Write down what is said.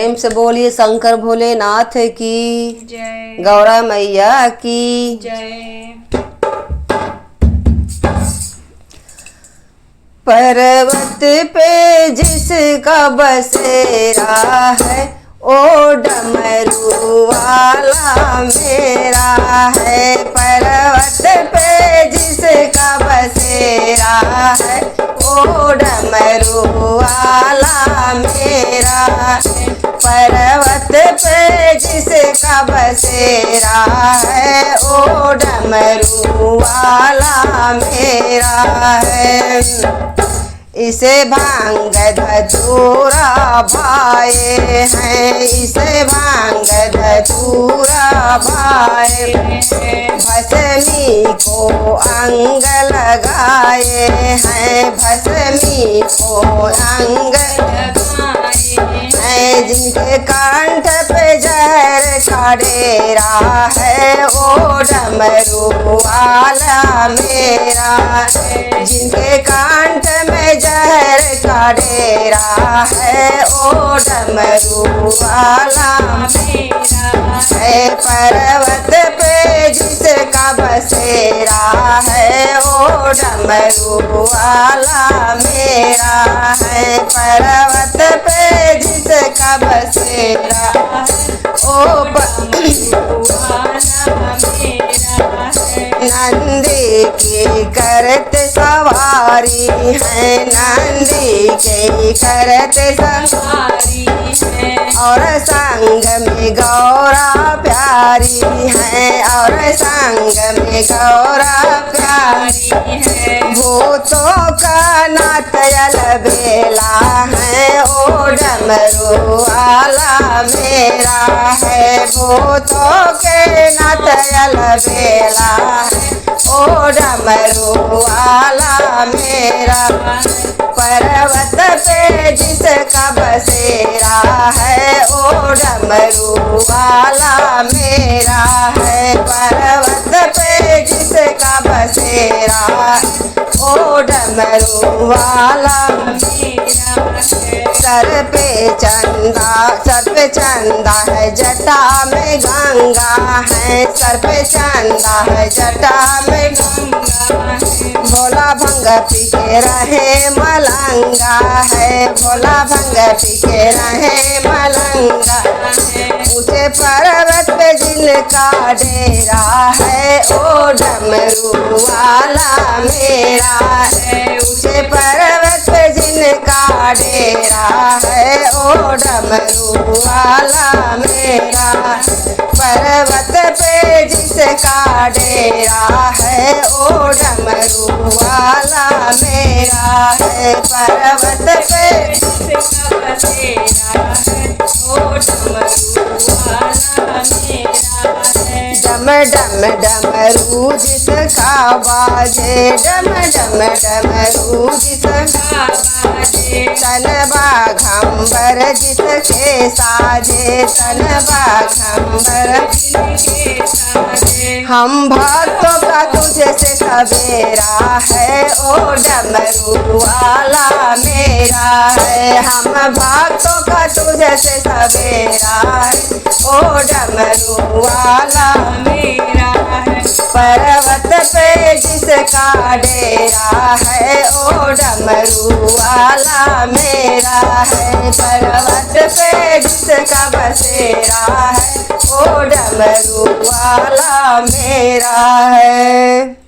प्रेम से बोलिए शंकर भोलेनाथ की जय। गौरा मैया की जय। पर्वत पे जिसका बसेरा है ओ डमरू वाला मेरा है। पर्वत पे जिसका बसेरा है ओ डमरू वाला मेरा है। पर्वत पे जिसका बसेरा है ओ डमरू वाला मेरा है। इसे भांग धतूरा भाए हैं, इसे भांग धतूरा भाए हैं। भस्मी को अंग लगाए हैं, भस्मी को अंग लगाए हैं। जिनके कंठ पे जहर का डेरा है ओ डमरू वाला मेरा है। जिनके कंठ में जहर का डेरा है ओ डमरू वाला मेरा है। पर्वत पे जिसका बसेरा है ओ डमरू वाला मेरा है। पर्वत पे जिसका बसेरा ओ डमरू वाला मेरा है। नंदी की करत सवारी है, नंदी की करत सवारी है। और संग में गौरा प्यारी है, और संग में गौरा प्यारी है। भूतों का नाथ अलबेला है ओ डमरू वाला मेरा है। भूतों के नाथ अलबेला ओ डमरू वाला मेरा। पर्वत पे जिसका बसेरा है ओ डमरू वाला मेरा है। पर्वत पे जिसका बसेरा ओ डमरू वाला मेरा है। सर पे चंदा है, जटा में गंगा है। सर पे चंदा है, जटा में गंगा है। भोला भंग पी के रहे मलंगा है, भोला भंग पी के रहे मलंगा है। ऊंचे पर्वत पे जिनका डेरा है ओ डमरू वाला मेरा है। ऊंचे पर्वत पे जिनका डेरा है ओ डमरू वाला मेरा। पर्वत पे जिसका डेरा है ओ डमरू वाला मेरा है। पर्वत पे जिसका बसेरा है ओ डमरू वाला मेरा है। डम डम डमरू जिसका बाजे, डम डम डमरू जिसका बाजे। तन बाघंबर जिसके साजे, तन बाघंबर जिसके साजे। हम भक्तों का तुझे से सवेरा है ओ डमरू वाला मेरा है। हम भक्तों का तुझे से सवेरा है ओ डमरू वाला मेरा है। पर्वत पे जिसका डेरा है ओ डमरू वाला मेरा है। पर्वत पे जिसका बसेरा है ओ डमरू वाला मेरा है।